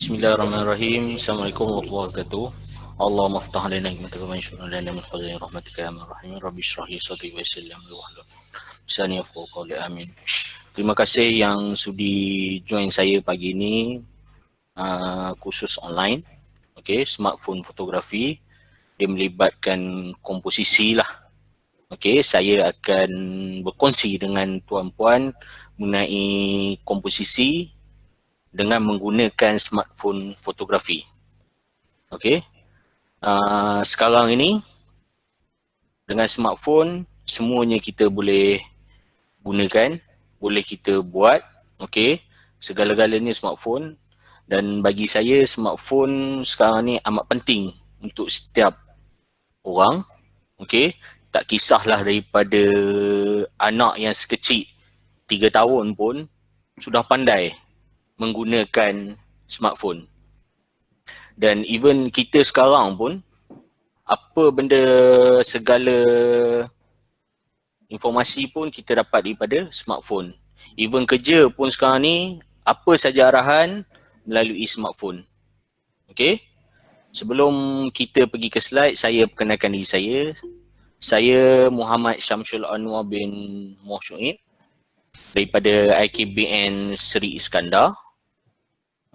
Bismillahirrahmanirrahim. Assalamualaikum warahmatullahi wabarakatuh. Allahumma ftah lana hikmataka wa anshurna lana min khaza'in rahmatika ya arhamar rahimin. Rabbi shrah li sadri wa yassir li amri wahlul 'uqdatam min yafqahu qawli. Amin. Terima kasih yang sudi join saya pagi ini kursus online. Okey, smartphone fotografi. Dia melibatkan komposisi lah. Okey, saya akan berkongsi dengan tuan-puan mengenai komposisi dengan menggunakan smartphone fotografi. Okey. Sekarang ini dengan smartphone semuanya kita boleh gunakan, boleh kita buat, okey. Segala-galanya smartphone, dan bagi saya smartphone sekarang ni amat penting untuk setiap orang, okey. Tak kisahlah daripada anak yang sekecil 3 tahun pun sudah pandai menggunakan smartphone. Dan even kita sekarang pun, apa benda, segala informasi pun kita dapat daripada smartphone. Even kerja pun sekarang ni, apa saja arahan melalui smartphone. Okey? Sebelum kita pergi ke slide, saya perkenalkan diri saya. Saya Muhammad Syamsul Anwar bin Mohsyuid daripada IKBN Seri Iskandar.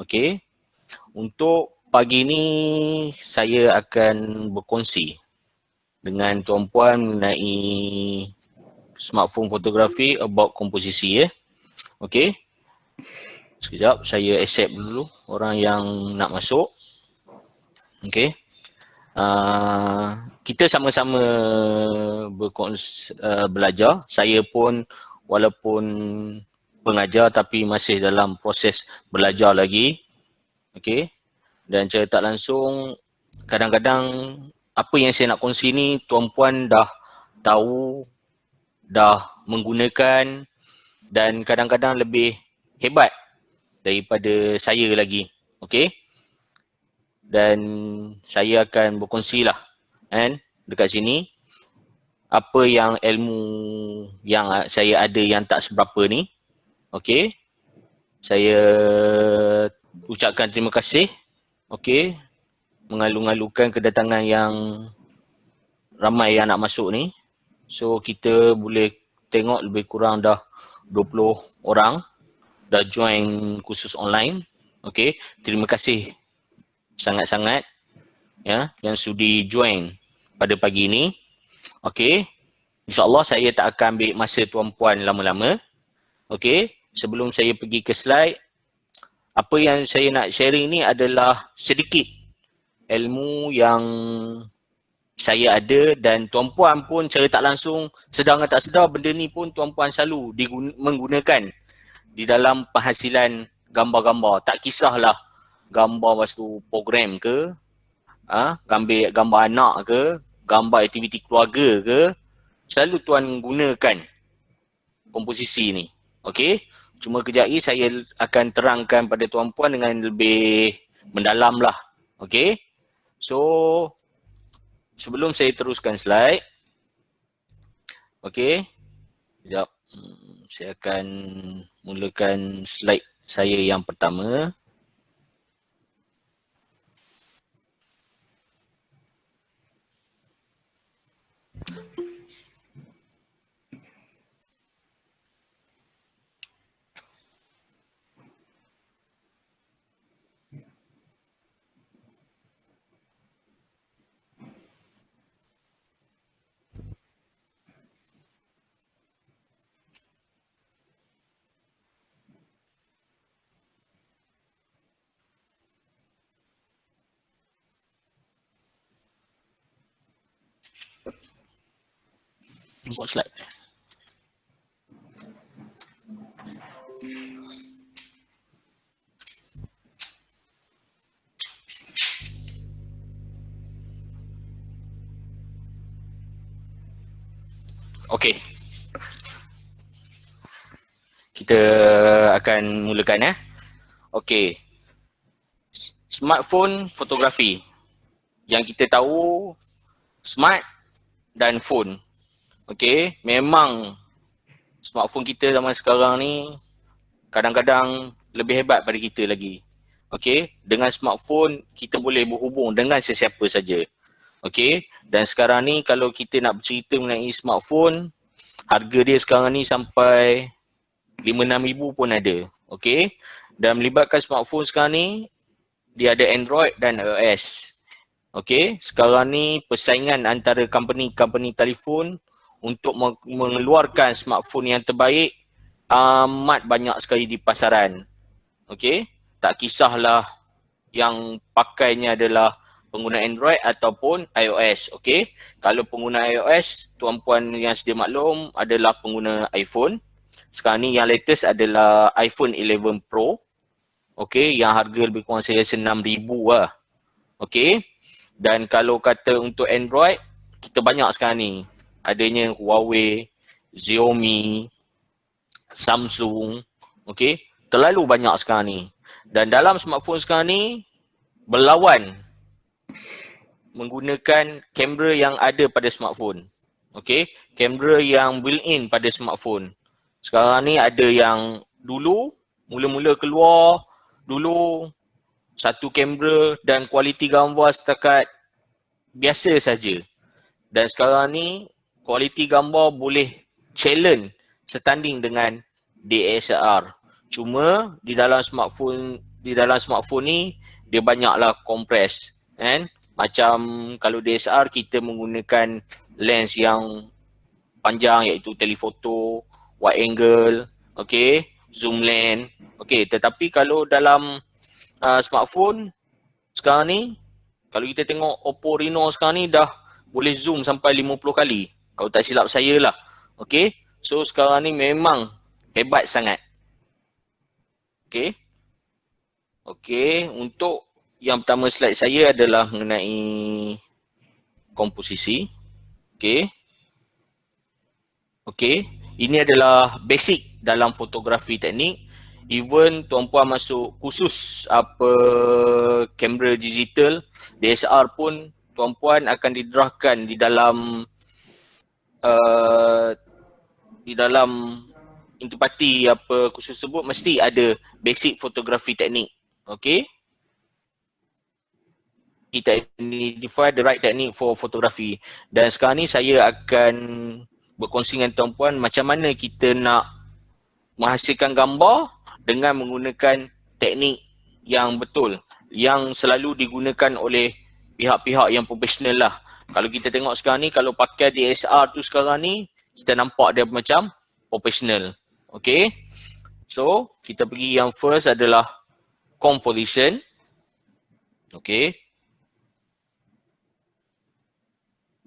Okey. Untuk pagi ni saya akan berkongsi dengan tuan-puan mengenai smartphone fotografi about komposisi ya. Okey. Sekejap saya accept dulu orang yang nak masuk. Okey. Kita sama-sama belajar. Saya pun walaupun pengajar tapi masih dalam proses belajar lagi. Okey. Dan cara tak langsung, kadang-kadang apa yang saya nak kongsi ni tuan-puan dah tahu, dah menggunakan, dan kadang-kadang lebih hebat daripada saya lagi. Okey. Dan saya akan berkongsi lah kan, dekat sini apa yang ilmu yang saya ada yang tak seberapa ni. Okey. Saya ucapkan terima kasih. Okey. Mengalu-ngalukan kedatangan yang ramai yang nak masuk ni. So kita boleh tengok lebih kurang dah 20 orang dah join kursus online. Okey. Terima kasih sangat-sangat ya yang sudi join pada pagi ini. Okey. InsyaAllah saya tak akan ambil masa tuan-puan lama-lama. Okey. Sebelum saya pergi ke slide, apa yang saya nak sharing ni adalah sedikit ilmu yang saya ada, dan tuan-puan pun secara tak langsung, sedar atau tak sedar, benda ni pun tuan-puan selalu menggunakan di dalam penghasilan gambar-gambar. Tak kisahlah gambar lepas tu program ke, gambar anak ke, gambar aktiviti keluarga ke, selalu tuan gunakan komposisi ni. Okey. Cuma kejap lagi saya akan terangkan pada tuan-puan dengan lebih mendalam lah. Okey. So, sebelum saya teruskan slide. Okey. Sekejap. Saya akan mulakan slide saya yang pertama. Buat slide. Okey. Kita akan mulakan ya. Okey. Smartphone fotografi. Yang kita tahu smart dan phone. Okey, memang smartphone kita zaman sekarang ni kadang-kadang lebih hebat pada kita lagi. Okey, dengan smartphone kita boleh berhubung dengan sesiapa saja. Okey, dan sekarang ni kalau kita nak bercerita mengenai smartphone, harga dia sekarang ni sampai 5-6 ribu pun ada. Okey, dan melibatkan smartphone sekarang ni, dia ada Android dan iOS. Okey, sekarang ni persaingan antara company-company telefon untuk mengeluarkan smartphone yang terbaik amat banyak sekali di pasaran. Okey, tak kisahlah yang pakainya adalah pengguna Android ataupun iOS. Okey, kalau pengguna iOS, tuan-puan yang sedia maklum adalah pengguna iPhone. Sekarang ni yang latest adalah iPhone 11 Pro. Okey, yang harga lebih kurang saya rasa 6,000 lah. Okey, dan kalau kata untuk Android, kita banyak sekarang ni. Adanya Huawei, Xiaomi, Samsung. Okey, terlalu banyak sekarang ni. Dan dalam smartphone sekarang ni, berlawan menggunakan kamera yang ada pada smartphone. Okey, kamera yang built-in pada smartphone. Sekarang ni ada yang dulu, mula-mula keluar, dulu satu kamera dan kualiti gambar setakat biasa saja. Dan sekarang ni kualiti gambar boleh challenge setanding dengan DSLR. Cuma di dalam smartphone ni dia banyaklah kompres, kan? Macam kalau DSLR kita menggunakan lens yang panjang iaitu telefoto, wide angle, okey, zoom lens. Okey, tetapi kalau dalam smartphone sekarang ni, kalau kita tengok Oppo Reno sekarang ni dah boleh zoom sampai 50 kali. Kalau tak silap saya lah. Okey, so sekarang ni memang hebat sangat. Okey. Okey, untuk yang pertama slide saya adalah mengenai komposisi. Okey. Okey, ini adalah basic dalam fotografi teknik. Even tuan-puan masuk khusus kamera digital, DSLR pun tuan-puan akan diderahkan di dalam intipati khusus tersebut mesti ada basic fotografi teknik. Okey. Kita identify the right technique for photography. Dan sekarang ni saya akan berkongsi dengan tuan-puan macam mana kita nak menghasilkan gambar dengan menggunakan teknik yang betul, yang selalu digunakan oleh pihak-pihak yang profesional lah. Kalau kita tengok sekarang ni, kalau pakai DSLR tu sekarang ni, kita nampak dia macam profesional. Okay, so kita pergi yang first adalah composition. Okay.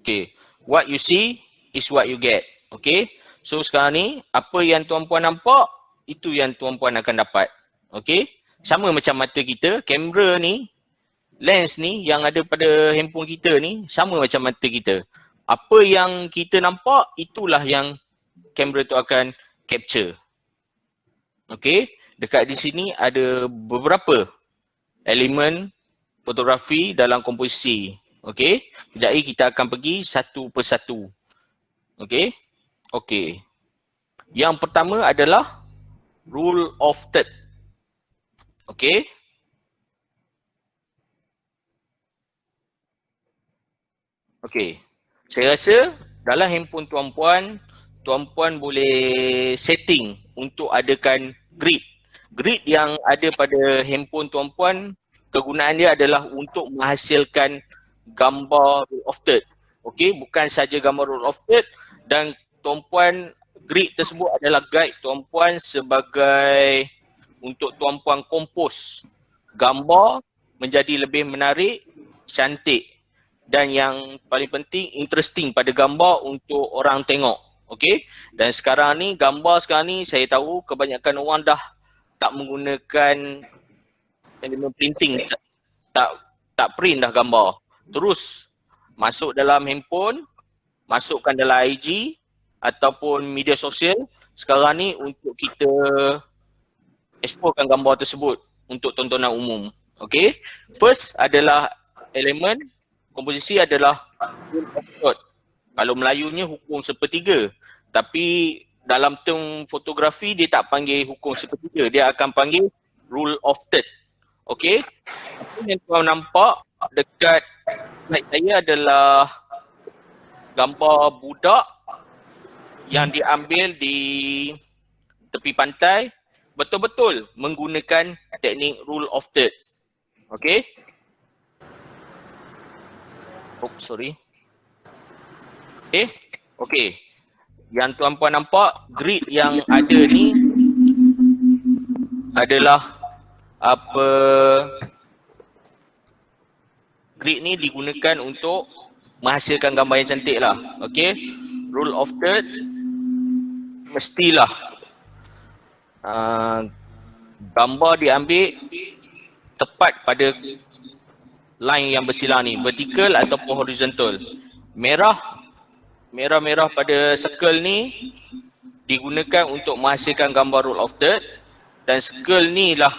Okay, what you see is what you get. Okay, so sekarang ni apa yang tuan-puan nampak, itu yang tuan-puan akan dapat. Okay, sama macam mata kita, kamera ni, lens ni yang ada pada handphone kita ni sama macam mata kita. Apa yang kita nampak, itulah yang kamera tu akan capture. Okay, dekat di sini ada beberapa elemen fotografi dalam komposisi. Okay, kejap lagi kita akan pergi satu persatu. Okay, okay. Yang pertama adalah rule of third. Okay. Okay. Saya rasa dalam handphone tuan-puan, tuan-puan boleh setting untuk adakan grid. Grid yang ada pada handphone tuan-puan, kegunaan dia adalah untuk menghasilkan gambar rule of third. Okay, bukan saja gambar rule of third, dan tuan-puan, grid tersebut adalah guide tuan-puan sebagai untuk tuan-puan kompos gambar menjadi lebih menarik, cantik, dan yang paling penting interesting pada gambar untuk orang tengok. Okay, dan sekarang ni gambar sekarang ni saya tahu kebanyakan orang dah tak menggunakan elemen printing, tak print dah gambar, terus masuk dalam handphone, masukkan dalam IG ataupun media sosial sekarang ni untuk kita exposekan gambar tersebut untuk tontonan umum. Okay, first adalah elemen komposisi adalah rule of third. Kalau Melayunya hukum sepertiga, tapi dalam term fotografi dia tak panggil hukum sepertiga, dia akan panggil rule of third. Okey. Yang tuan nampak dekat slide saya adalah gambar budak yang diambil di tepi pantai, betul-betul menggunakan teknik rule of third. Okey. Oops, sorry. Okey. Yang tuan-puan nampak grid yang ada ni adalah apa, grid ni digunakan untuk menghasilkan gambar yang cantik lah. Okey. Rule of third mestilah gambar diambil tepat pada line yang bersilang ni, vertical ataupun horizontal. Merah pada circle ni digunakan untuk menghasilkan gambar rule of third, dan circle ni lah,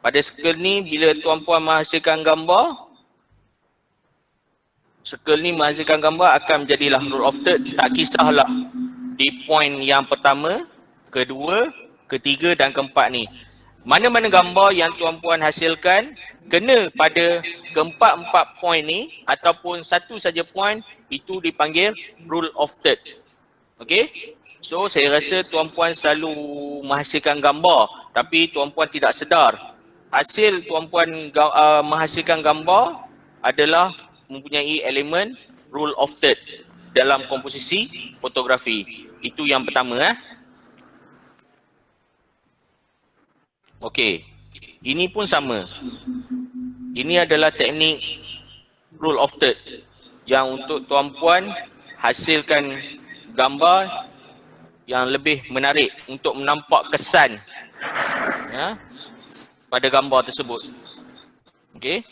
pada circle ni bila tuan-puan menghasilkan gambar, circle ni menghasilkan gambar akan menjadilah rule of third, tak kisahlah di point yang pertama, kedua, ketiga dan keempat ni. Mana-mana gambar yang tuan-puan hasilkan kena pada keempat-empat point ni ataupun satu saja point, itu dipanggil rule of third. Okey? So saya rasa tuan-puan selalu menghasilkan gambar tapi tuan-puan tidak sedar hasil tuan-puan menghasilkan gambar adalah mempunyai elemen rule of third dalam komposisi fotografi. Itu yang pertama. Okey. Ini pun sama. Ini adalah teknik rule of third yang untuk tuan-puan hasilkan gambar yang lebih menarik untuk menampak kesan pada gambar tersebut. Okey.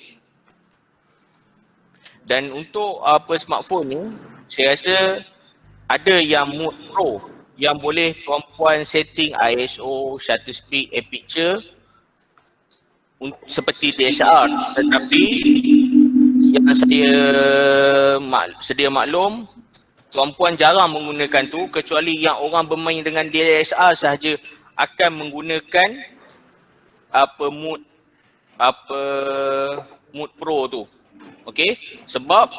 Dan untuk smartphone ni, saya rasa ada yang mode pro yang boleh tuan-puan setting ISO, shutter speed, aperture seperti DSLR, tetapi yang saya sedia maklum, tuan-puan jarang menggunakan tu, kecuali yang orang bermain dengan DSLR sahaja akan menggunakan mode pro tu. Okey, sebab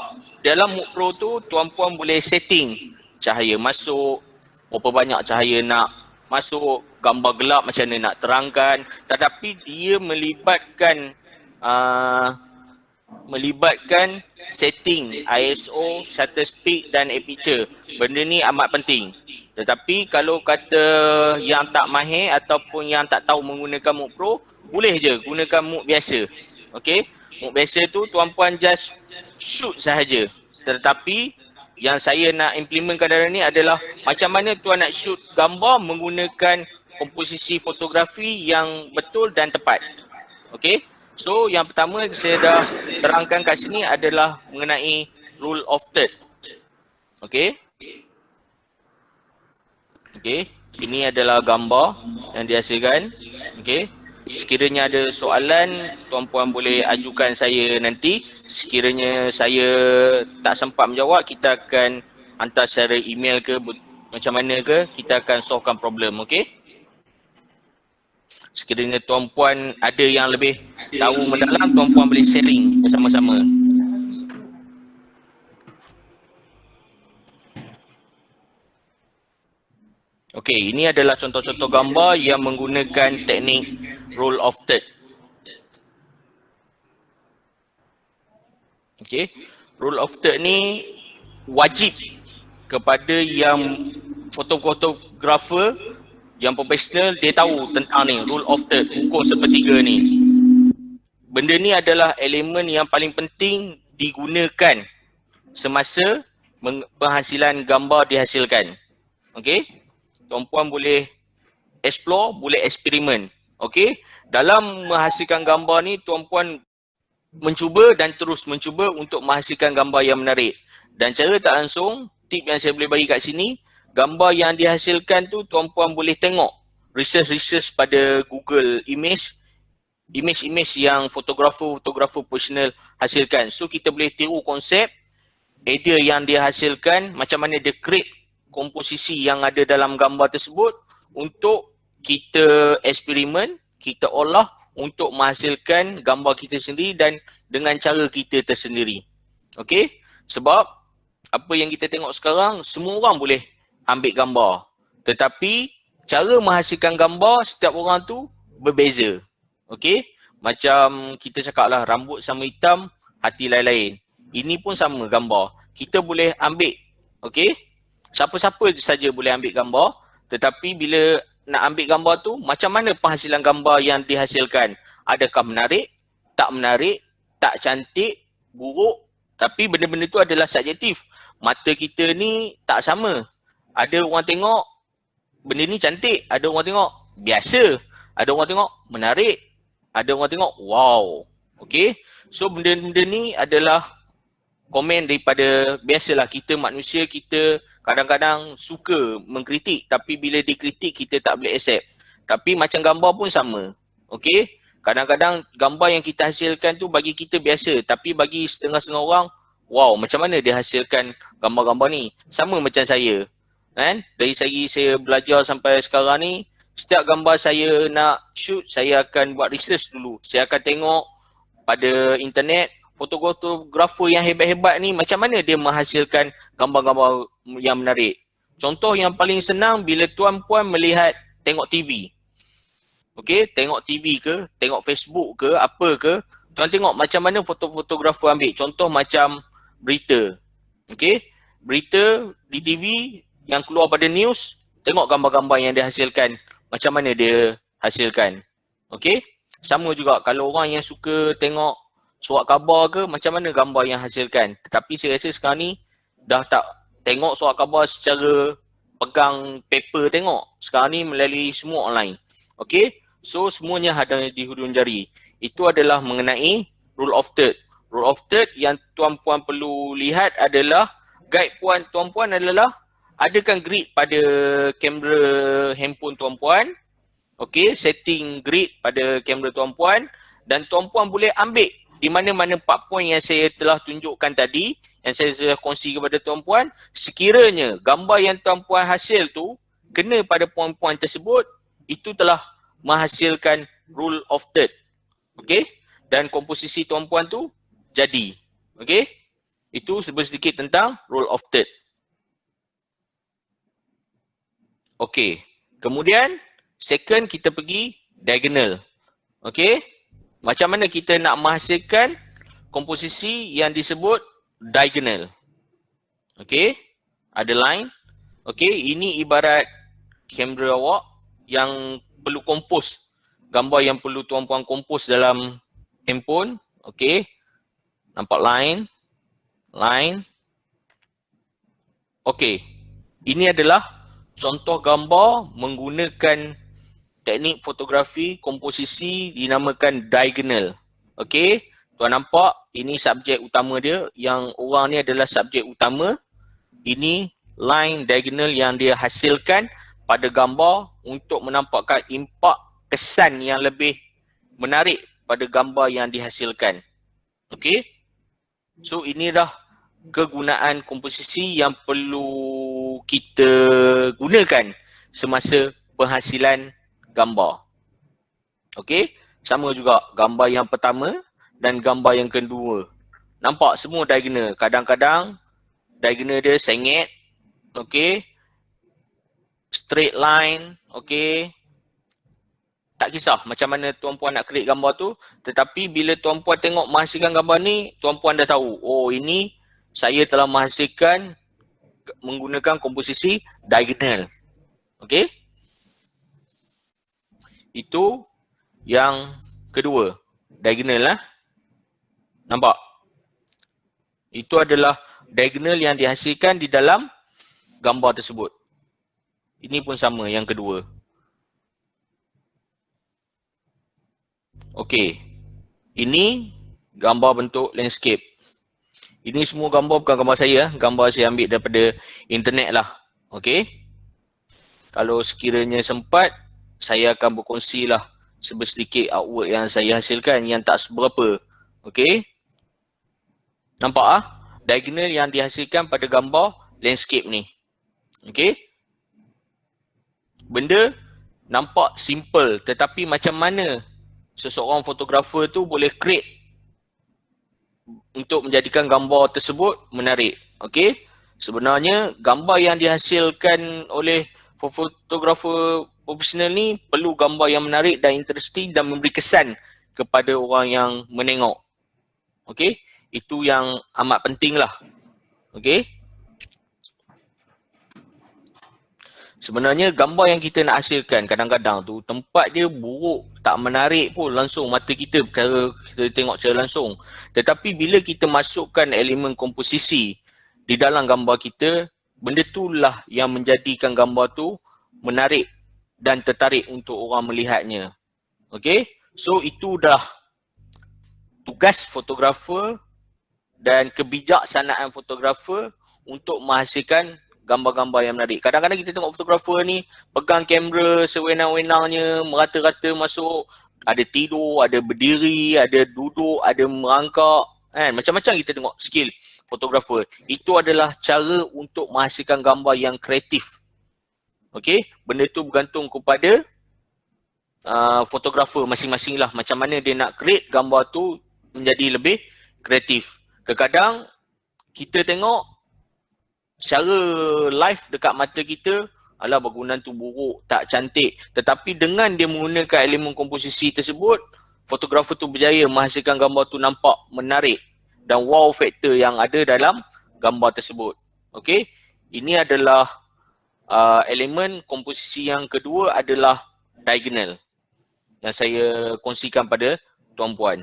dalam mode pro tu tuan-puan boleh setting cahaya masuk, berapa banyak cahaya nak masuk, gambar gelap macam mana nak terangkan, tetapi dia melibatkan setting ISO, shutter speed dan aperture. Benda ni amat penting. Tetapi kalau kata yang tak mahir ataupun yang tak tahu menggunakan mode pro, boleh je gunakan mode biasa. Okey, mode biasa tu tuan-puan just shoot sahaja. Tetapi yang saya nak implementkan dalam ni adalah macam mana tuan nak shoot gambar menggunakan komposisi fotografi yang betul dan tepat. Okey. So yang pertama saya dah terangkan kat sini adalah mengenai rule of third. Okey. Okey, ini adalah gambar yang dihasilkan. Okey. Sekiranya ada soalan, tuan-puan boleh ajukan saya nanti. Sekiranya saya tak sempat menjawab, kita akan hantar secara email ke macam mana ke, kita akan solvekan problem, okey? Sekiranya tuan-puan ada yang lebih tahu mendalam, tuan-puan boleh sharing bersama-sama. Okey, ini adalah contoh-contoh gambar yang menggunakan teknik rule of third. Okey, rule of third ni wajib kepada yang fotografer yang profesional, dia tahu tentang ni rule of third, hukum sepertiga ni. Benda ni adalah elemen yang paling penting digunakan semasa penghasilan gambar dihasilkan. Okey, tuan-puan boleh explore, boleh eksperimen. Okey, dalam menghasilkan gambar ni tuan-puan mencuba dan terus mencuba untuk menghasilkan gambar yang menarik. Dan cara tak langsung, tip yang saya boleh bagi kat sini, gambar yang dihasilkan tu tuan-puan boleh tengok research pada Google image yang fotografer profesional hasilkan. So kita boleh tiru konsep idea yang dia hasilkan, macam mana dia create komposisi yang ada dalam gambar tersebut untuk kita eksperimen, kita olah untuk menghasilkan gambar kita sendiri dan dengan cara kita tersendiri. Okey? Sebab apa yang kita tengok sekarang, semua orang boleh ambil gambar. Tetapi cara menghasilkan gambar setiap orang tu berbeza. Okey? Macam kita cakap lah, rambut sama hitam, hati lain-lain. Ini pun sama gambar. Kita boleh ambil, okey? Siapa-siapa saja boleh ambil gambar, tetapi bila nak ambil gambar tu, macam mana penghasilan gambar yang dihasilkan? Adakah menarik, tak menarik, tak cantik, buruk? Tapi benda-benda tu adalah subjektif. Mata kita ni tak sama. Ada orang tengok benda ni cantik, ada orang tengok biasa, ada orang tengok menarik, ada orang tengok wow. Okey? So benda-benda ni adalah komen daripada, biasalah kita manusia, kita kadang-kadang suka mengkritik, tapi bila dikritik kita tak boleh accept. Tapi macam gambar pun sama. Okey? Kadang-kadang gambar yang kita hasilkan tu bagi kita biasa, tapi bagi setengah-setengah orang, wow, macam mana dia hasilkan gambar-gambar ni? Sama macam saya. Kan? Dari segi saya belajar sampai sekarang ni, setiap gambar saya nak shoot, saya akan buat research dulu. Saya akan tengok pada internet, fotografer yang hebat-hebat ni macam mana dia menghasilkan gambar-gambar yang menarik. Contoh yang paling senang, bila tuan-puan melihat tengok TV. Okey, tengok TV ke, tengok Facebook ke, apa ke, tuan tengok macam mana fotografer ambil. Contoh macam berita. Okey, berita di TV yang keluar pada news, tengok gambar-gambar yang dia hasilkan, macam mana dia hasilkan. Okey, sama juga kalau orang yang suka tengok surat khabar ke, macam mana gambar yang hasilkan. Tetapi saya rasa sekarang ni dah tak tengok surat khabar secara pegang paper tengok. Sekarang ni melalui semua online. Okey, so semuanya ada di hujung jari. Itu adalah mengenai rule of third. Rule of third yang tuan-puan perlu lihat adalah, guide tuan-puan adalah, adakan grid pada kamera handphone tuan-puan. Okey, setting grid pada kamera tuan-puan, dan tuan-puan boleh ambil di mana-mana 4 poin yang saya telah tunjukkan tadi, yang saya telah kongsi kepada tuan-puan. Sekiranya gambar yang tuan-puan hasil tu kena pada poin-poin tersebut, itu telah menghasilkan rule of third. Okey? Dan komposisi tuan-puan tu jadi. Okey? Itu sedikit tentang rule of third. Okey. Kemudian second, kita pergi diagonal. Okey? Macam mana kita nak menghasilkan komposisi yang disebut diagonal. Okey? Ada line. Okey, ini ibarat kamera awak yang perlu kompos. Gambar yang perlu tuan-puan kompos dalam handphone. Okey? Nampak line. Line. Okey. Ini adalah contoh gambar menggunakan teknik fotografi komposisi dinamakan diagonal. Okey, tuan nampak ini subjek utama dia, yang orang ni adalah subjek utama. Ini line diagonal yang dia hasilkan pada gambar untuk menampakkan impak, kesan yang lebih menarik pada gambar yang dihasilkan. Okey, so ini dah kegunaan komposisi yang perlu kita gunakan semasa penghasilan gambar. Okey, sama juga gambar yang pertama dan gambar yang kedua. Nampak semua diagonal. Kadang-kadang diagonal dia sengit. Okey. Straight line. Okey. Tak kisah macam mana tuan-puan nak create gambar tu, tetapi bila tuan-puan tengok menghasilkan gambar ni, tuan-puan dah tahu, oh ini saya telah menghasilkan menggunakan komposisi diagonal. Okey. Itu yang kedua, diagonal lah. Nampak? Itu adalah diagonal yang dihasilkan di dalam gambar tersebut. Ini pun sama yang kedua. Okey. Ini gambar bentuk landscape. Ini semua gambar bukan gambar saya, gambar saya ambil daripada internet lah. Okey. Kalau sekiranya sempat, saya akan berkongsi lah sedikit artwork yang saya hasilkan yang tak seberapa. Okey. Nampak ah? Diagonal yang dihasilkan pada gambar landscape ni. Okey. Benda nampak simple, tetapi macam mana seseorang fotografer tu boleh create untuk menjadikan gambar tersebut menarik. Okey. Sebenarnya gambar yang dihasilkan oleh fotografer profesional ni perlu gambar yang menarik dan interesting dan memberi kesan kepada orang yang menengok. Okey. Itu yang amat penting lah. Okey. Sebenarnya gambar yang kita nak hasilkan kadang-kadang tu tempat dia buruk, tak menarik pun langsung mata kita kalau kita tengok secara langsung. Tetapi bila kita masukkan elemen komposisi di dalam gambar kita, benda itulah yang menjadikan gambar tu menarik dan tertarik untuk orang melihatnya. Okey? So itu dah tugas fotografer dan kebijaksanaan fotografer untuk menghasilkan gambar-gambar yang menarik. Kadang-kadang kita tengok fotografer ni pegang kamera sewenang-wenangnya, merata-rata masuk, ada tidur, ada berdiri, ada duduk, ada merangkak, kan? Macam-macam kita tengok skill fotografer. Itu adalah cara untuk menghasilkan gambar yang kreatif. Okey, benda tu bergantung kepada fotografer masing-masing lah, macam mana dia nak create gambar tu menjadi lebih kreatif. Kadang-kadang kita tengok secara live dekat mata kita, alah bangunan tu buruk, tak cantik. Tetapi dengan dia menggunakan elemen komposisi tersebut, fotografer tu berjaya menghasilkan gambar tu nampak menarik dan wow factor yang ada dalam gambar tersebut. Okey, ini adalah elemen komposisi yang kedua adalah diagonal yang saya kongsikan pada tuan-puan.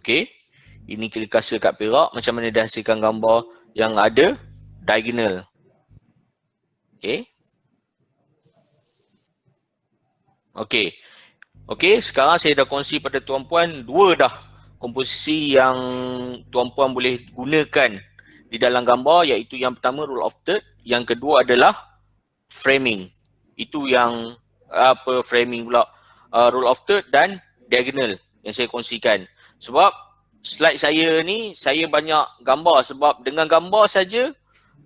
Okey, ini kelikaser kat Perak, macam mana dia hasilkan gambar yang ada diagonal. Okey. Okey. Okey, sekarang saya dah kongsi pada tuan-puan dua dah komposisi yang tuan-puan boleh gunakan di dalam gambar, iaitu yang pertama rule of third, yang kedua adalah framing. Itu yang framing pula, rule of third dan diagonal yang saya kongsikan. Sebab slide saya ni, saya banyak gambar sebab dengan gambar saja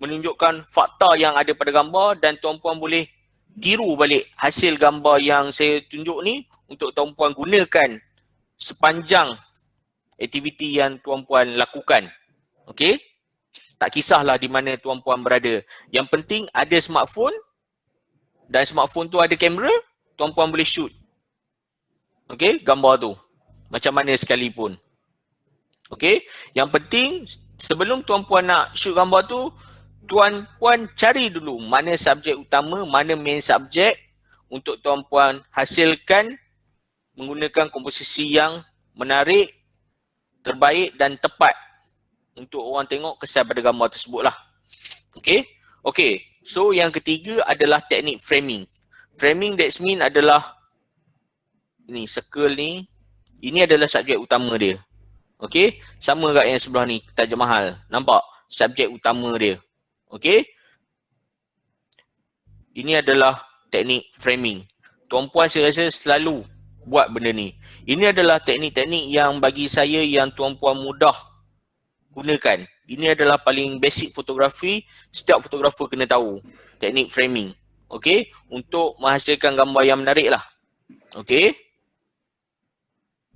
menunjukkan fakta yang ada pada gambar dan tuan-puan boleh tiru balik hasil gambar yang saya tunjuk ni untuk tuan-puan gunakan sepanjang aktiviti yang tuan-puan lakukan. Okey? Tak kisahlah di mana tuan-puan berada. Yang penting ada smartphone dan smartphone tu ada kamera, tuan-puan boleh shoot. Okey, gambar tu. Macam mana sekalipun. Okey, yang penting sebelum tuan-puan nak shoot gambar tu, tuan-puan cari dulu mana subjek utama, mana main subjek untuk tuan-puan hasilkan menggunakan komposisi yang menarik, terbaik dan tepat untuk orang tengok kesan pada gambar tersebut lah. Okey, okey. So yang ketiga adalah teknik framing. Framing that mean adalah ni circle ni, ini adalah subjek utama dia. Okey, sama kat yang sebelah ni, Taj Mahal. Nampak subjek utama dia. Okey. Ini adalah teknik framing. Tuan-puan saya rasa selalu buat benda ni. Ini adalah teknik-teknik yang bagi saya yang tuan-puan mudah gunakan. Ini adalah paling basic fotografi, setiap fotografer kena tahu. Teknik framing. Okey, untuk menghasilkan gambar yang menarik lah. Okey.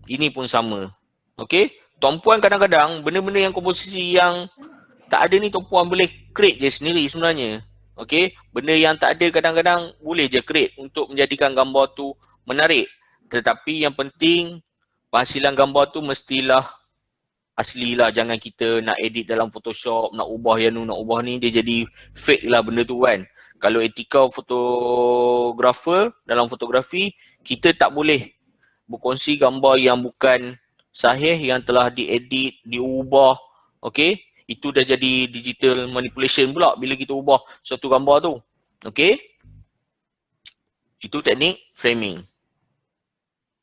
Ini pun sama. Okey. Tuan-puan kadang-kadang benda-benda yang komposisi yang tak ada ni tuan-puan boleh create je sendiri sebenarnya. Okey, benda yang tak ada kadang-kadang boleh je create untuk menjadikan gambar tu menarik. Tetapi yang penting penghasilan gambar tu mestilah asli lah. Jangan kita nak edit dalam Photoshop, nak ubah yang ni, nak ubah ni, dia jadi fake lah benda tu kan. Kalau etika fotografer dalam fotografi, kita tak boleh berkongsi gambar yang bukan sahih, yang telah diedit, diubah. Okey, itu dah jadi digital manipulation pula bila kita ubah suatu gambar tu. Okey, itu teknik framing.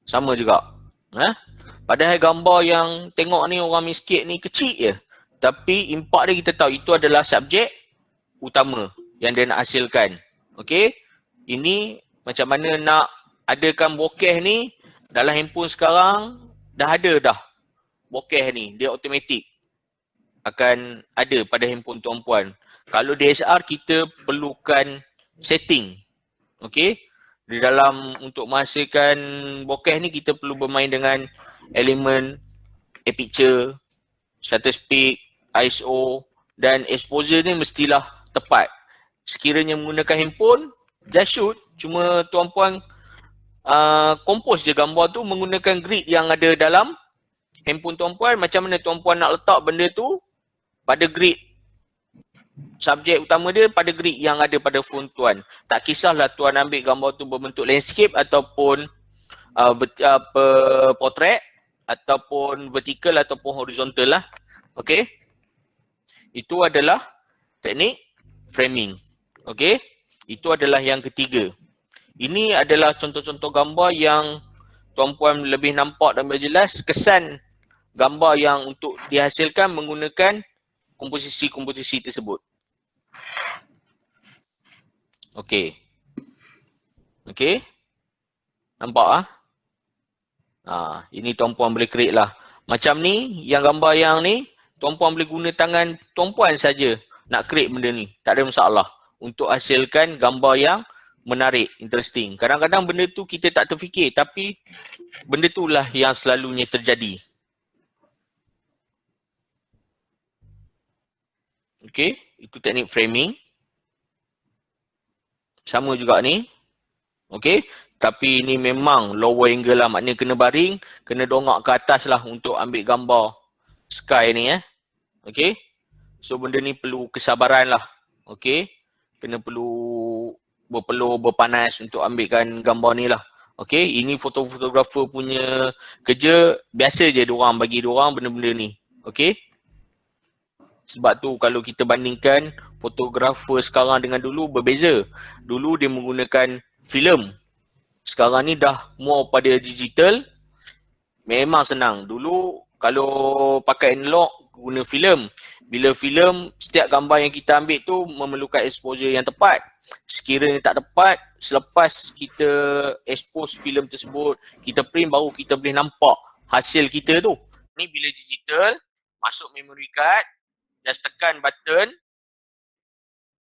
Sama juga. Padahal gambar yang tengok ni orang miskin ni kecil je, tapi impak dia kita tahu itu adalah subjek utama yang dia nak hasilkan. Okey, ini macam mana nak adakan bokeh ni dalam handphone sekarang. Dah ada dah bokeh ni, dia automatik akan ada pada handphone tuan-puan. Kalau DSLR kita perlukan setting. Okey, di dalam untuk menghasilkan bokeh ni kita perlu bermain dengan elemen aperture, shutter speed, ISO dan exposure ni mestilah tepat. Sekiranya menggunakan handphone, just shoot. Cuma tuan-puan compose je gambar tu menggunakan grid yang ada dalam handphone tuan-puan. Macam mana tuan-puan nak letak benda tu pada grid subjek utama dia, pada grid yang ada pada phone tuan. Tak kisahlah tuan ambil gambar tu berbentuk landscape ataupun portrait ataupun vertical ataupun horizontal lah. Okey. Itu adalah teknik framing. Okey. Itu adalah yang ketiga. Ini adalah contoh-contoh gambar yang tuan-puan lebih nampak dan lebih jelas kesan gambar yang untuk dihasilkan menggunakan komposisi-komposisi tersebut. Okey. Okey. Nampak ini tuan-puan boleh create lah. Macam ni, yang gambar yang ni, tuan-puan boleh guna tangan tuan-puan saja nak create benda ni. Tak ada masalah untuk hasilkan gambar yang menarik, interesting. Kadang-kadang benda tu kita tak terfikir, tapi benda tu lah yang selalunya terjadi. Okey, itu teknik framing. Sama juga ni. Okey, tapi ni memang lower angle lah, maknanya kena baring, kena dongak ke atas lah untuk ambil gambar sky ni Okey. So benda ni perlu kesabaran lah. Okey. Kena perlu berpeluh, berpanas untuk ambilkan gambar ni lah. Okey, ini fotografer punya kerja, biasa je diorang bagi diorang benda-benda ni. Okey. Sebab tu kalau kita bandingkan fotografer sekarang dengan dulu berbeza. Dulu dia menggunakan filem. Sekarang ni dah more pada digital. Memang senang. Dulu kalau pakai analog guna filem. Bila filem, setiap gambar yang kita ambil tu memerlukan exposure yang tepat. Sekiranya tak tepat, selepas kita expose filem tersebut, kita print, baru kita boleh nampak hasil kita tu. Ni bila digital, masuk memory card, just tekan button,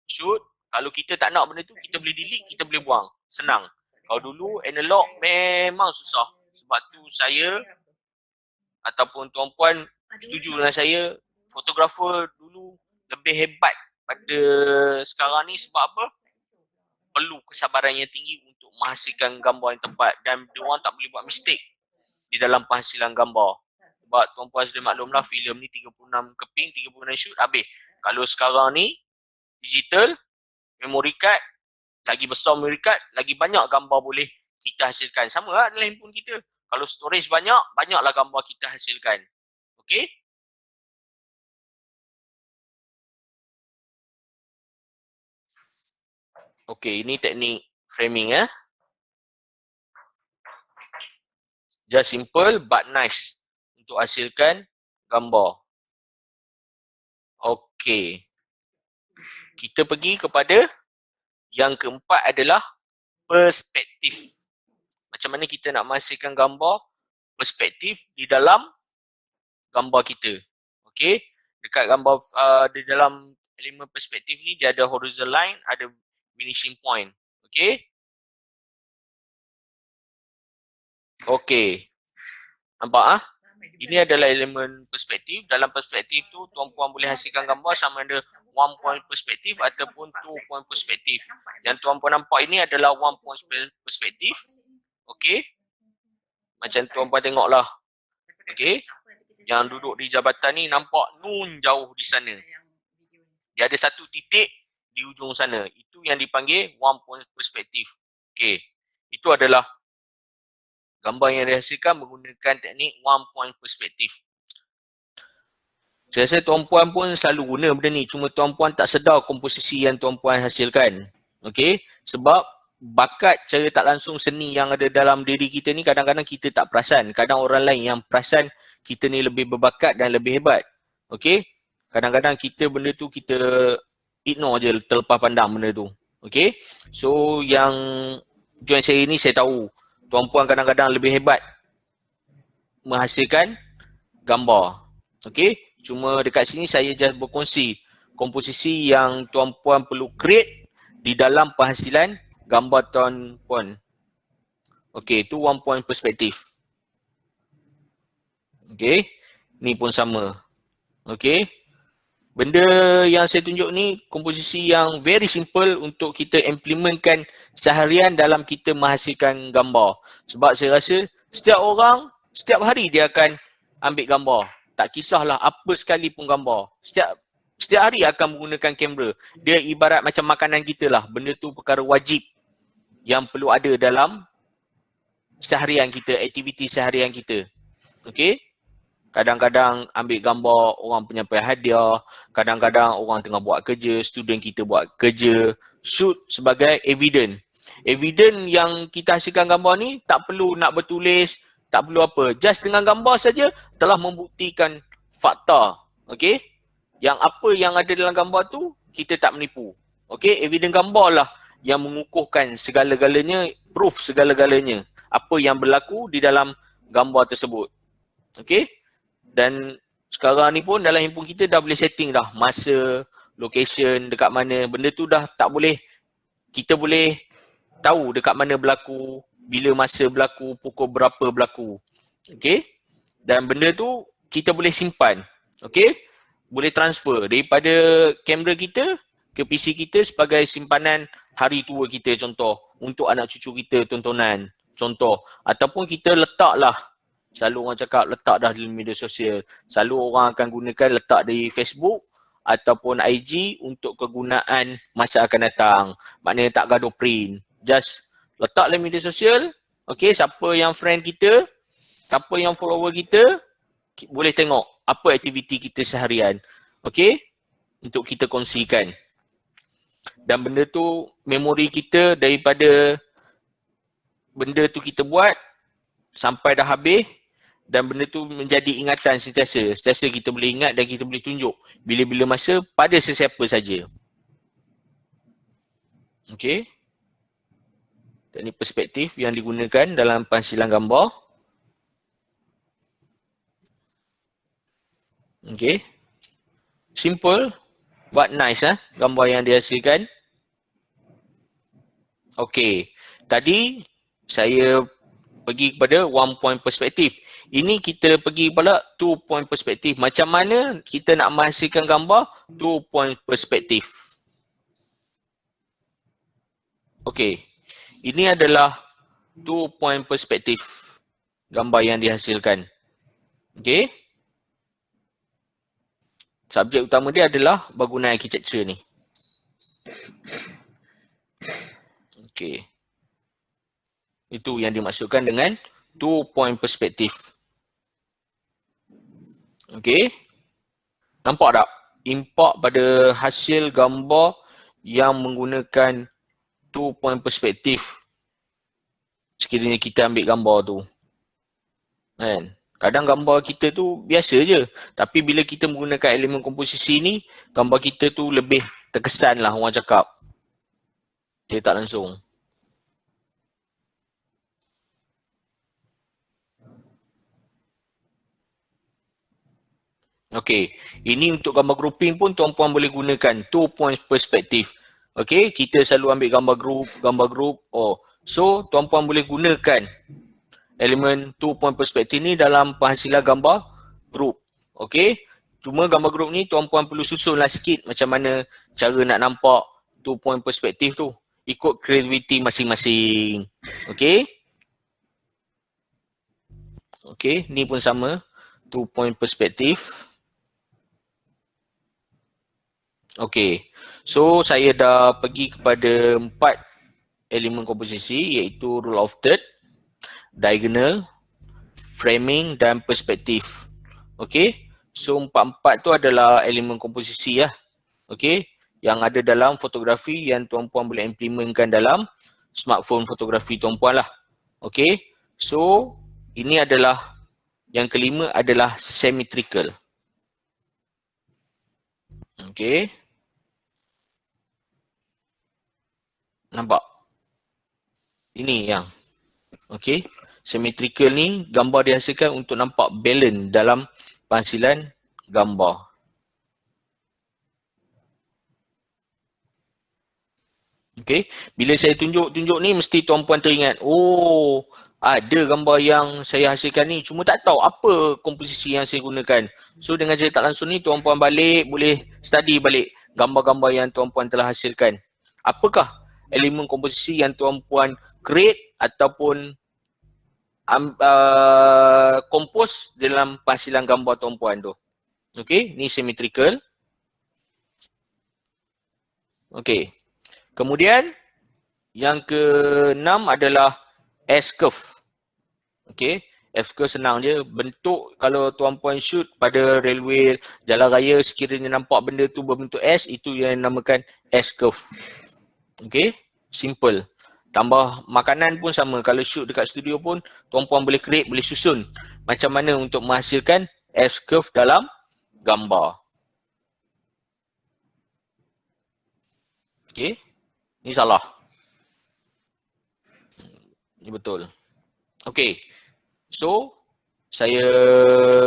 shoot. Kalau kita tak nak benda tu, kita boleh delete, kita boleh buang. Senang. Kalau dulu analog memang susah. Sebab tu saya ataupun tuan-puan setuju dengan saya, fotografer dulu lebih hebat pada sekarang ni. Sebab apa? Perlu kesabaran yang tinggi untuk menghasilkan gambar yang tepat dan diorang tak boleh buat mistake di dalam penghasilan gambar. Sebab tuan-puan sudah maklumlah, filem ni 36 keping, 36 shoot, habis. Kalau sekarang ni digital, memory card, lagi besar memory card, lagi banyak gambar boleh kita hasilkan. Sama lah dalam handphone kita. Kalau storage banyak, banyaklah gambar kita hasilkan. Okey? Okey, ini teknik framing Just simple but nice untuk hasilkan gambar. Okey. Kita pergi kepada yang keempat adalah perspektif. Macam mana kita nak menghasilkan gambar perspektif di dalam gambar kita. Okey. Dekat gambar di dalam elemen perspektif ni dia ada horizontal line, ada finishing point. Okey. Okey. Nampak Ini adalah elemen perspektif. Dalam perspektif tu tuan-puan boleh hasilkan gambar sama ada 1 point perspektif ataupun 2 point perspektif. Yang tuan-puan nampak ini adalah 1 point perspektif. Okey. Macam tuan-puan tengoklah. Okey. Yang duduk di jabatan ni nampak nun jauh di sana. Dia ada satu titik di ujung sana. Itu yang dipanggil 1 point perspektif. Okey. Itu adalah gambar yang dihasilkan menggunakan teknik 1 point perspektif. Saya rasa tuan-puan pun selalu guna benda ni. Cuma tuan-puan tak sedar komposisi yang tuan-puan hasilkan. Okey. Sebab bakat cara tak langsung seni yang ada dalam diri kita ni kadang-kadang kita tak perasan. Kadang orang lain yang perasan kita ni lebih berbakat dan lebih hebat. Okey. Kadang-kadang kita benda tu kita ignore je, terlepas pandang benda tu. Okey. So yang join saya ni saya tahu tuan-puan kadang-kadang lebih hebat menghasilkan gambar. Okey. Cuma dekat sini saya just berkongsi komposisi yang tuan-puan perlu create di dalam penghasilan gambar tuan-puan. Okey, itu one point perspektif. Okey, ni pun sama. Okey. Benda yang saya tunjuk ni komposisi yang very simple untuk kita implementkan seharian dalam kita menghasilkan gambar. Sebab saya rasa setiap orang, setiap hari dia akan ambil gambar. Tak kisahlah apa sekalipun gambar. Setiap hari akan menggunakan kamera. Dia ibarat macam makanan kita lah. Benda tu perkara wajib yang perlu ada dalam seharian kita, aktiviti seharian kita. Okey? Kadang-kadang ambil gambar orang penyampai hadiah, kadang-kadang orang tengah buat kerja, student kita buat kerja, shoot sebagai evidence. Evidence yang kita hasilkan gambar ni tak perlu nak bertulis, tak perlu apa. Just dengan gambar saja telah membuktikan fakta. Okey? Yang apa yang ada dalam gambar tu, kita tak menipu. Okey? Evidence gambar lah yang mengukuhkan segala-galanya, proof segala-galanya. Apa yang berlaku di dalam gambar tersebut. Okey? Dan sekarang ni pun dalam handphone kita dah boleh setting dah masa, location, dekat mana. Benda tu dah tak boleh, kita boleh tahu dekat mana berlaku, bila masa berlaku, pukul berapa berlaku. Okay. Dan benda tu kita boleh simpan. Okay. Boleh transfer daripada kamera kita ke PC kita sebagai simpanan hari tua kita contoh. Untuk anak cucu kita tontonan contoh. Ataupun kita letaklah. Selalu orang cakap letak dah di media sosial. Selalu orang akan gunakan letak di Facebook ataupun IG untuk kegunaan masa akan datang. Maknanya tak gaduh print. Just letak dalam media sosial. Okay, siapa yang friend kita, siapa yang follower kita, boleh tengok apa aktiviti kita seharian. Okay, untuk kita kongsikan. Dan benda tu, memori kita daripada benda tu kita buat sampai dah habis. Dan benda tu menjadi ingatan sentiasa. Sentiasa kita boleh ingat dan kita boleh tunjuk bila-bila masa pada sesiapa saja. Okey. Dan ini perspektif yang digunakan dalam penghasilan gambar. Okey. Simple but nice gambar yang dihasilkan. Okey. Tadi saya pergi kepada one point perspektif. Ini kita pergi kepada 2 point perspektif. Macam mana kita nak menghasilkan gambar 2 point perspektif. Okey. Ini adalah 2 point perspektif gambar yang dihasilkan. Okey. Subjek utama dia adalah bangunan architecture ni. Okey. Itu yang dimaksudkan dengan 2 point perspektif. Okey. Nampak tak? Impak pada hasil gambar yang menggunakan 2 point perspektif. Sekiranya kita ambil gambar tu. Kan? Kadang gambar kita tu biasa je. Tapi bila kita menggunakan elemen komposisi ni, gambar kita tu lebih terkesan lah orang cakap. Dia tak langsung. Okey, ini untuk gambar grouping pun tuan-puan boleh gunakan 2 point perspektif. Okey, kita selalu ambil gambar group. Oh, so tuan-puan boleh gunakan elemen 2 point perspektif ni dalam penghasilan gambar group. Okey, cuma gambar group ni tuan-puan perlu susunlah sikit macam mana cara nak nampak 2 point perspektif tu. Ikut kreativiti masing-masing. Okey. Okey, ni pun sama 2 point perspektif. Okey, so saya dah pergi kepada 4 elemen komposisi iaitu rule of third, diagonal, framing dan perspektif. Okey, so 4-4 tu adalah elemen komposisi lah. Okey, yang ada dalam fotografi yang tuan-puan boleh implementkan dalam smartphone fotografi tuan-puan lah. Okey, so ini adalah yang kelima adalah symmetrical. Okey. Nampak? Ini yang. Okey. Symmetrical ni gambar dihasilkan untuk nampak balance dalam penghasilan gambar. Okey, bila saya tunjuk-tunjuk ni mesti tuan-puan teringat, oh, ada gambar yang saya hasilkan ni, cuma tak tahu apa komposisi yang saya gunakan. So dengan cara tak langsung ni tuan-puan balik boleh study balik gambar-gambar yang tuan-puan telah hasilkan. Apakah elemen komposisi yang tuan-puan create ataupun compose dalam penghasilan gambar tuan-puan tu. Okey, ni symmetrical. Okey. Kemudian yang keenam adalah S-curve. Okey, S-curve senang je. Bentuk kalau tuan-puan shoot pada railway, jalan raya, sekiranya nampak benda tu berbentuk S, itu yang dinamakan S-curve. Okey, simple. Tambah makanan pun sama. Kalau shoot dekat studio pun, tuan-puan boleh create, boleh susun macam mana untuk menghasilkan S-curve dalam gambar. Okey, ni salah. Ni betul. Okey, so saya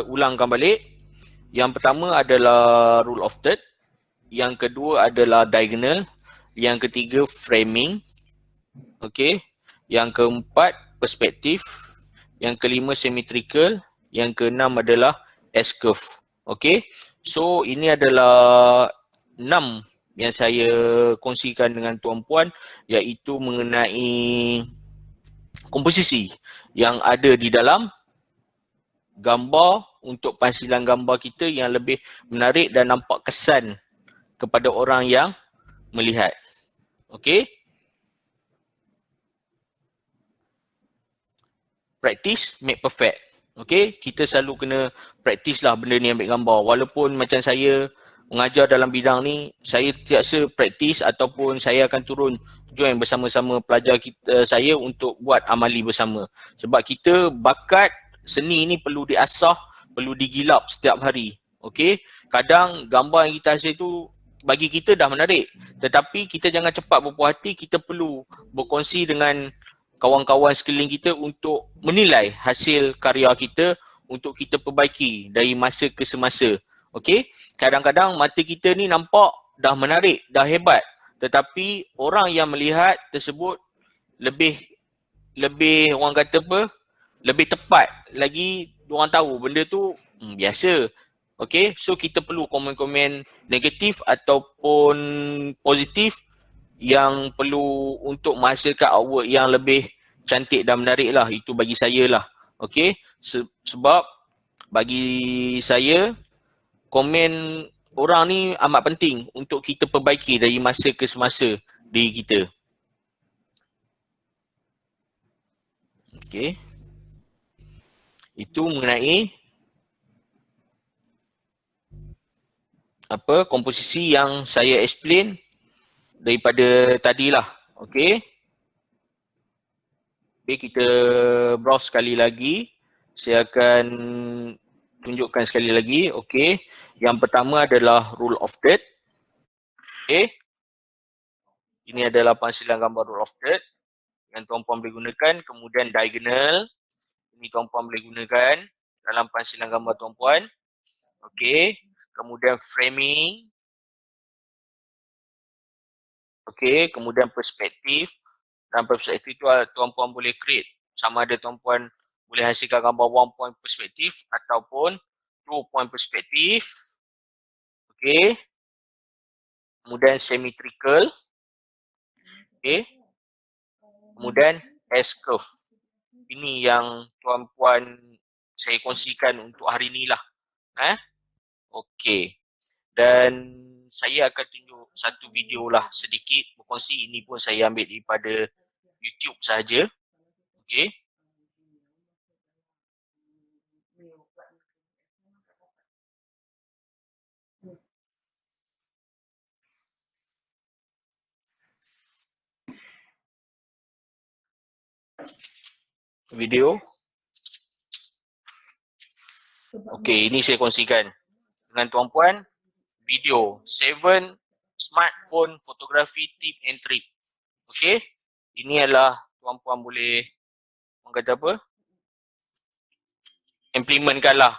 ulangkan balik. Yang pertama adalah rule of third. Yang kedua adalah diagonal. Yang ketiga framing. Okey. Yang keempat perspektif. Yang kelima symmetrical. Yang keenam adalah S-curve. Okey. So ini adalah 6 yang saya kongsikan dengan tuan-puan, iaitu mengenai komposisi yang ada di dalam gambar untuk penghasilan gambar kita yang lebih menarik dan nampak kesan kepada orang yang melihat. Okey? Practice make perfect. Okey? Kita selalu kena practice lah benda ni ambil gambar. Walaupun macam saya mengajar dalam bidang ni, saya tiada practice ataupun saya akan turun join bersama-sama pelajar kita, saya untuk buat amali bersama. Sebab kita bakat seni ni perlu diasah, perlu digilap setiap hari. Okey? Kadang gambar yang kita hasil tu bagi kita dah menarik. Tetapi kita jangan cepat berpuas hati, kita perlu berkongsi dengan kawan-kawan sekeliling kita untuk menilai hasil karya kita untuk kita perbaiki dari masa ke semasa. Okey? Kadang-kadang mata kita ni nampak dah menarik, dah hebat. Tetapi orang yang melihat tersebut lebih orang kata apa? Lebih tepat lagi orang tahu benda tu biasa. Okey? So kita perlu komen-komen negatif ataupun positif yang perlu untuk menghasilkan artwork yang lebih cantik dan menarik lah. Itu bagi saya lah. Okey? Sebab bagi saya komen orang ni amat penting untuk kita perbaiki dari masa ke semasa diri kita. Okey. Itu mengenai apa komposisi yang saya explain daripada tadilah. Okey. Okay, kita browse sekali lagi. Saya akan tunjukkan sekali lagi. Okey. Yang pertama adalah rule of third. Okey. Ini adalah penghasilan gambar rule of third yang tuan-puan boleh gunakan. Kemudian diagonal. Ini tuan-puan boleh gunakan dalam penghasilan gambar tuan-puan. Okey. Kemudian framing. Okey. Kemudian perspektif. Dan perspektif itu tuan-puan boleh create. Sama ada tuan-puan boleh hasilkan gambar 1 point perspektif ataupun 2 point perspektif. Okey. Kemudian symmetrical. Okey. Kemudian S-curve. Ini yang tuan-puan saya kongsikan untuk hari ni lah. Okey. Dan saya akan tunjuk satu video lah sedikit berkongsi. Ini pun saya ambil daripada YouTube sahaja. Okey. Video. Okey, ini saya kongsikan dengan tuan-puan. Video 7 smartphone photography tip and trick. Okey. Ini adalah tuan-puan boleh orang kata apa? Implementkan lah.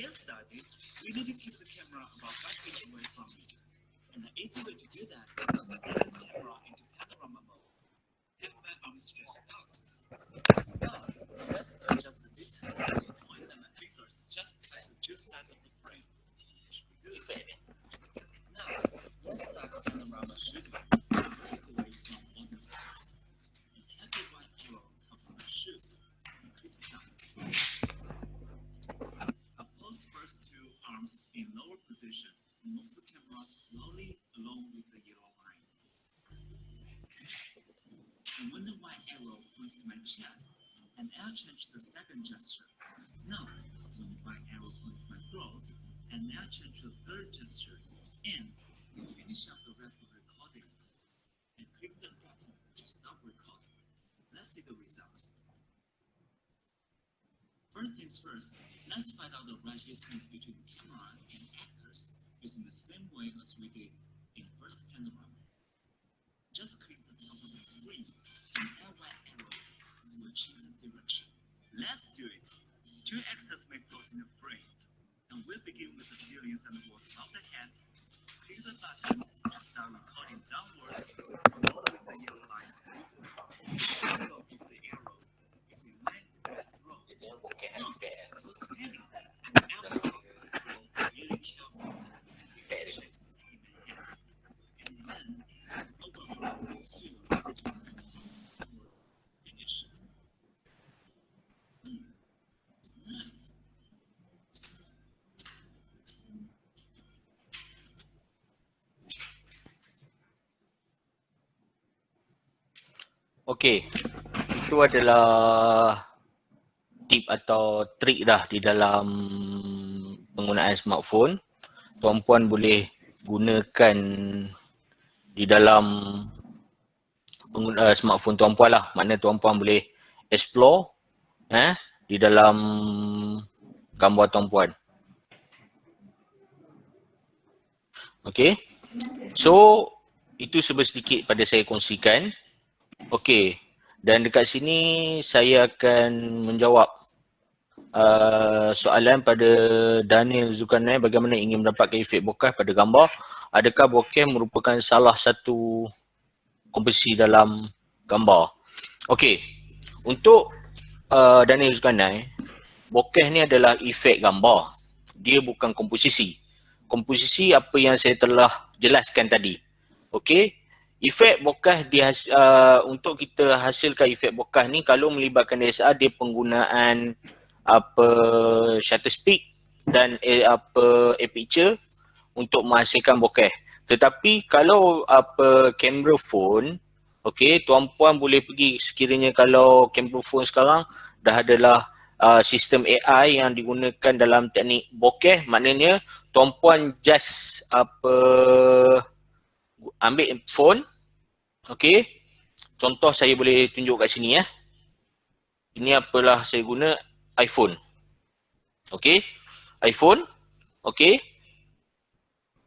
get started, we need to keep the camera about 5 feet away from you. And the easy way to do that is to set the camera into panorama mode. Have my arm stretched out. Now, let's adjust the distance to the point that my fingers just touch the two sides of the frame. Good. Now, let's start the panorama shooting. Take away from bottom to top. A heavy white arrow comes my shoes and clicks down. Pose first two arms in lower position. Moves the camera slowly along with the yellow line. And when the white arrow points to my chest, and I'll change to the second gesture. Now, when the white arrow points to my throat, and I'll change to the third gesture. And we finish up the rest of the recording. And click the button to stop recording. Let's see the results. First things first, let's find out the right distance between the camera and actors using the same way as we did in the first panorama. Just click the top of the screen and that white arrow will change the direction. Let's do it. Two actors may pose in the frame, and we'll begin with the ceilings and the walls above the head. Click the button to start recording downwards, followed with the yellow lines moving. Follow if the arrow is in line with the throat. Close panning and elbow roll really careful and shapes in the head. And then overflow soon. Finish. It's nice. Okey, itu adalah tip atau trik dah di dalam penggunaan smartphone. Tuan-puan boleh gunakan di dalam smartphone tuan-puan lah. Maknanya tuan-puan boleh explore di dalam gambar tuan-puan. Okey. So, itu sedikit pada saya kongsikan. Okey. Dan dekat sini saya akan menjawab soalan pada Daniel Zulkarnain, bagaimana ingin mendapatkan efek bokeh pada gambar. Adakah bokeh merupakan salah satu komposisi dalam gambar? Okey, untuk Daniel Zulkarnain, bokeh ni adalah efek gambar. Dia bukan komposisi. Komposisi apa yang saya telah jelaskan tadi. Okey, efek bokeh untuk kita hasilkan efek bokeh ni, kalau melibatkan DSLR, dia penggunaan shutter speed dan aperture untuk menghasilkan bokeh. Tetapi kalau kamera phone, okey, tuan-puan boleh pergi sekiranya kalau kamera phone sekarang dah adalah sistem AI yang digunakan dalam teknik bokeh, maknanya tuan-puan just ambil phone, okey. Contoh saya boleh tunjuk kat sini ya. Ini apalah saya guna iPhone. Okey. iPhone. Okey.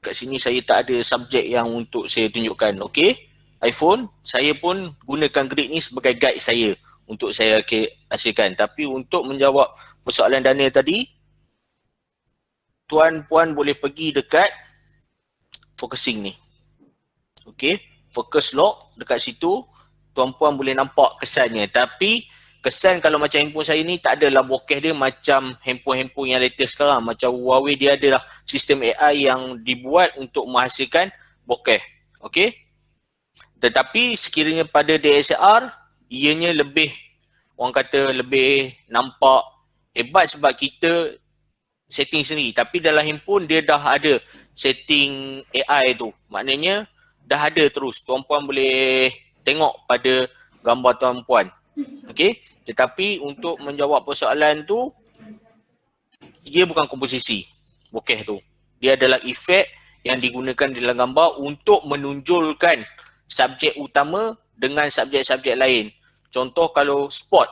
Kat sini saya tak ada subjek yang untuk saya tunjukkan. Okey. iPhone, saya pun gunakan grid ni sebagai guide saya untuk saya hasilkan. Tapi untuk menjawab persoalan Daniel tadi, tuan-puan boleh pergi dekat focusing ni. Okey. Focus lock dekat situ, tuan-puan boleh nampak kesannya. Tapi kesan kalau macam handphone saya ni tak adalah bokeh dia macam handphone-handphone yang latest sekarang. Macam Huawei, dia adalah sistem AI yang dibuat untuk menghasilkan bokeh. Okey. Tetapi sekiranya pada DSLR, ianya lebih, orang kata lebih nampak hebat sebab kita setting sendiri. Tapi dalam handphone dia dah ada setting AI tu. Maknanya dah ada terus. Tuan-puan boleh tengok pada gambar tuan-puan. Okey. Tetapi untuk menjawab persoalan tu, dia bukan komposisi bokeh tu. Dia adalah efek yang digunakan di dalam gambar untuk menonjolkan subjek utama dengan subjek-subjek lain. Contoh kalau spot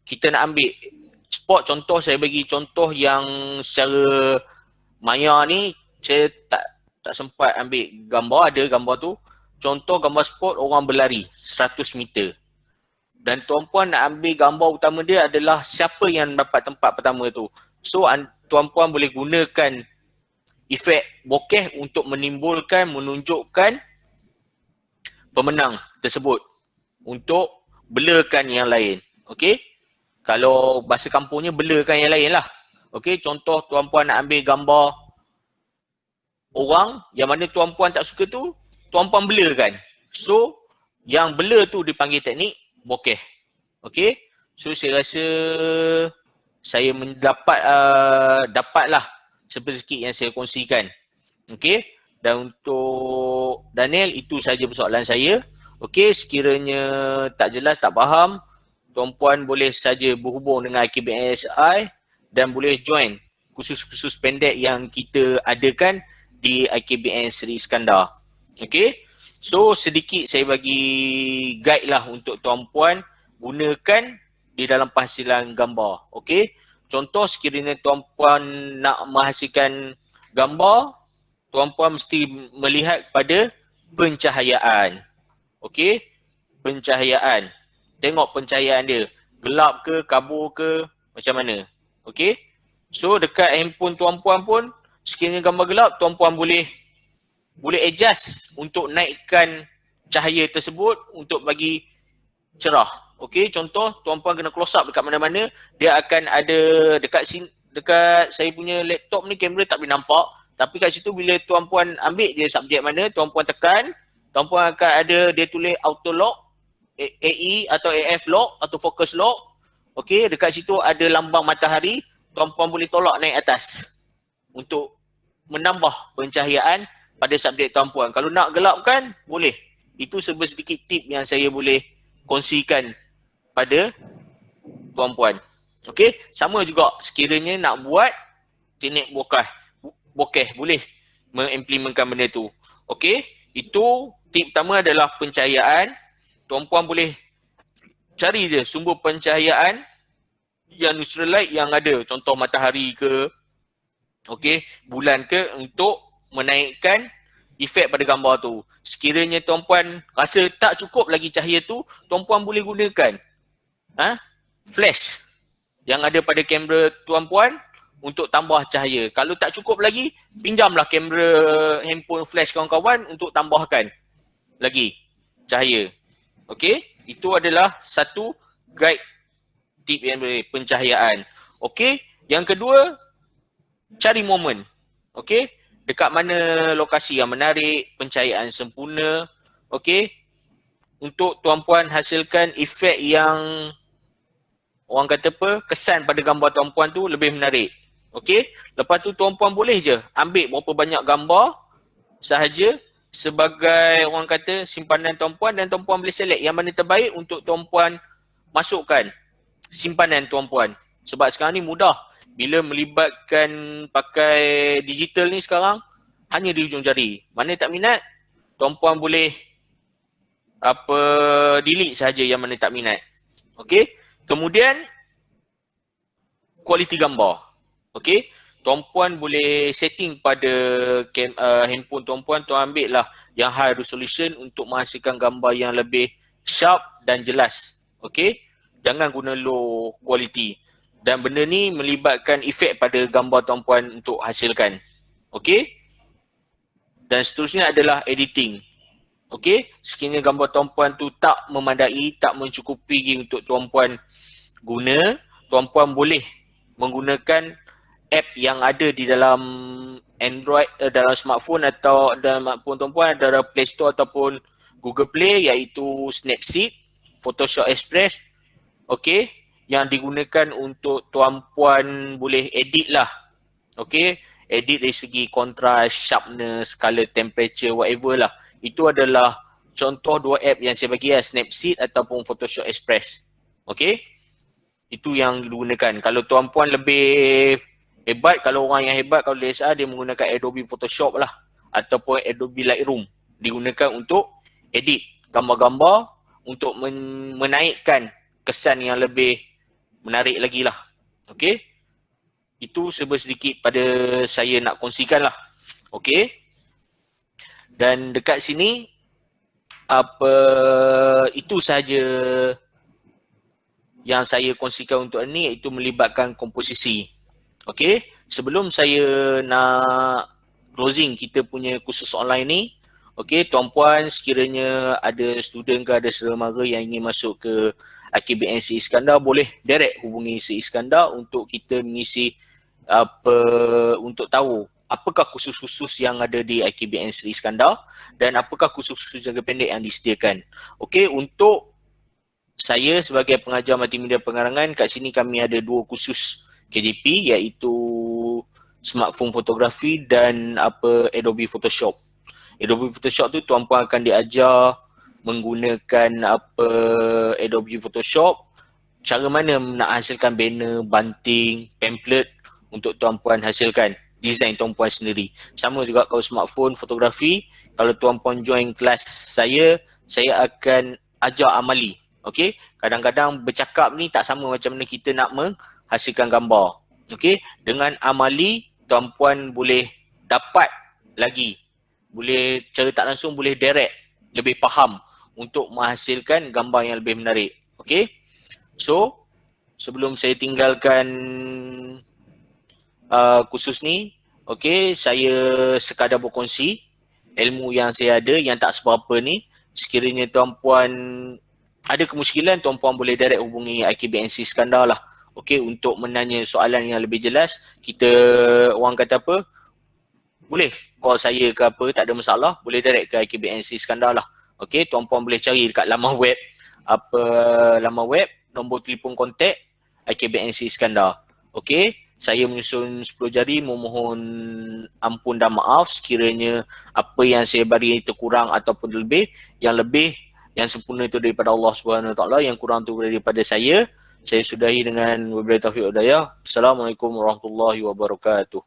kita nak ambil spot, contoh saya bagi contoh yang secara maya ni saya tak sempat ambil gambar, ada gambar tu. Contoh gambar spot orang berlari 100 meter. Dan tuan-puan nak ambil gambar utama dia adalah siapa yang dapat tempat pertama tu. So tuan-puan boleh gunakan efek bokeh untuk menunjukkan pemenang tersebut untuk blurkan yang lain. Okey? Kalau bahasa kampungnya blurkan yang lain lah. Okey, contoh tuan-puan nak ambil gambar orang yang mana tuan-puan tak suka tu, tuan-puan blurkan. So, yang blur tu dipanggil teknik bokeh. Okey? So, saya rasa saya dapatlah sedikit yang saya kongsikan. Okey? Dan untuk Daniel, itu saja persoalan saya. Okey, sekiranya tak jelas, tak faham, tuan-puan boleh saja berhubung dengan IKBSI dan boleh join kursus-kursus pendek yang kita adakan di IKBN Seri Iskandar. Okey? So, sedikit saya bagi guide lah untuk tuan-puan gunakan di dalam penghasilan gambar. Okey? Contoh, sekiranya tuan-puan nak menghasilkan gambar, tuan-puan mesti melihat pada pencahayaan. Okey? Pencahayaan. Tengok pencahayaan dia. Gelap ke, kabur ke, macam mana. Okey? So, dekat handphone tuan-puan pun, sekiranya gambar gelap, tuan-puan boleh adjust untuk naikkan cahaya tersebut untuk bagi cerah. Okey, contoh tuan-puan kena close up dekat mana-mana, dia akan ada dekat saya punya laptop ni kamera tak boleh nampak, tapi kat situ bila tuan-puan ambil dia subjek mana, tuan-puan tekan, tuan-puan akan ada dia tulis auto lock, AE atau AF lock atau focus lock. Okey, dekat situ ada lambang matahari, tuan-puan boleh tolak naik atas untuk menambah pencahayaan pada subjek tuan-puan. Kalau nak gelapkan, boleh. Itu sedikit tip yang saya boleh kongsikan pada tuan-puan. Okey, sama juga sekiranya nak buat teknik bokeh boleh mengimplementkan benda tu. Okey, itu tip pertama adalah pencahayaan. Tuan-puan boleh cari dia sumber pencahayaan yang natural light yang ada. Contoh matahari ke, okey, bulan ke, untuk menaikkan efek pada gambar tu. Sekiranya tuan-puan rasa tak cukup lagi cahaya tu, tuan-puan boleh gunakan flash yang ada pada kamera tuan-puan untuk tambah cahaya. Kalau tak cukup lagi, pinjamlah kamera handphone flash kawan-kawan untuk tambahkan lagi cahaya. Okey, itu adalah satu guide tip yang boleh, pencahayaan. Okey, yang kedua, cari momen. Okey, dekat mana lokasi yang menarik, pencahayaan sempurna. Okey, untuk tuan-puan hasilkan efek yang orang kata apa, kesan pada gambar tuan-puan tu lebih menarik. Okey, lepas tu tuan-puan boleh je ambil berapa banyak gambar sahaja sebagai orang kata simpanan tuan-puan, dan tuan-puan boleh select yang mana terbaik untuk tuan-puan masukkan simpanan tuan-puan. Sebab sekarang ni mudah. Bila melibatkan pakai digital ni sekarang, hanya di hujung jari. Mana tak minat, tuan-puan boleh delete saja yang mana tak minat. Okey. Kemudian kualiti gambar. Okey. Tuan-puan boleh setting pada handphone tuan-puan, tuan ambil lah yang high resolution untuk menghasilkan gambar yang lebih sharp dan jelas. Okey. Jangan guna low quality. Dan benda ni melibatkan efek pada gambar tuan-puan untuk hasilkan. Okey. Dan seterusnya adalah editing. Okey. Sekiranya gambar tuan-puan tu tak memadai, tak mencukupi untuk tuan-puan guna, tuan-puan boleh menggunakan app yang ada di dalam Android, dalam smartphone atau dalam smartphone tuan-puan, ada Play Store ataupun Google Play, iaitu Snapseed, Photoshop Express. Okey, yang digunakan untuk tuan-puan boleh edit lah. Okey, edit dari segi kontras, sharpness, color temperature, whatever lah. Itu adalah contoh dua app yang saya bagi, Snapseed ataupun Photoshop Express. Okey, itu yang digunakan. Kalau tuan-puan lebih hebat, kalau orang yang hebat, kalau DSLR dia menggunakan Adobe Photoshop lah ataupun Adobe Lightroom, digunakan untuk edit gambar-gambar untuk menaikkan kesan yang lebih menarik lagi lah. Okey, itu sedikit pada saya nak kongsikan lah. Okey, dan dekat sini itu sahaja yang saya kongsikan untuk ini, iaitu melibatkan komposisi. Okey, sebelum saya nak closing kita punya kursus online ni, okey, tuan-puan sekiranya ada student ke ada saudara mara yang ingin masuk ke IKBN Sri Iskandar, boleh direct hubungi Sri Iskandar untuk kita mengisi untuk tahu apakah kursus-kursus yang ada di IKBN Sri Iskandar dan apakah kursus-kursus jangka pendek yang disediakan. Okey, untuk saya sebagai pengajar multimedia pengarangan, kat sini kami ada 2 kursus KJP iaitu smartphone fotografi dan Adobe Photoshop. Adobe Photoshop tu tuan-puan akan diajar menggunakan Adobe Photoshop, cara mana nak hasilkan banner, banting, pamphlet untuk tuan-puan hasilkan design tuan-puan sendiri. Sama juga kalau smartphone fotografi, kalau tuan-puan join kelas saya akan ajar amali. Okey, kadang-kadang bercakap ni tak sama macam mana kita nak menghasilkan gambar. Okey, dengan amali tuan-puan boleh dapat lagi, boleh cara tak langsung boleh direct, lebih faham untuk menghasilkan gambar yang lebih menarik. Okey, so sebelum saya tinggalkan kursus ni, okey, saya sekadar berkongsi ilmu yang saya ada yang tak seberapa ni. Sekiranya tuan-puan ada kemusykilan, tuan-puan boleh direct hubungi IKBN Sri Iskandar lah. Okey, untuk menanya soalan yang lebih jelas, kita orang kata apa, boleh call saya ke apa, tak ada masalah, boleh direct ke IKBN Sri Iskandar lah. Okey, tuan-puan boleh cari dekat laman web, nombor telefon kontak IKBN Sri Iskandar. Okey, saya menyusun 10 jari, memohon ampun dan maaf sekiranya apa yang saya bagi itu kurang ataupun lebih. Yang lebih, yang sempurna itu daripada Allah Subhanahu Wa Taala, yang kurang itu daripada saya. Saya sudahi dengan wabillahi taufiq wal hidayah. Assalamualaikum warahmatullahi wabarakatuh.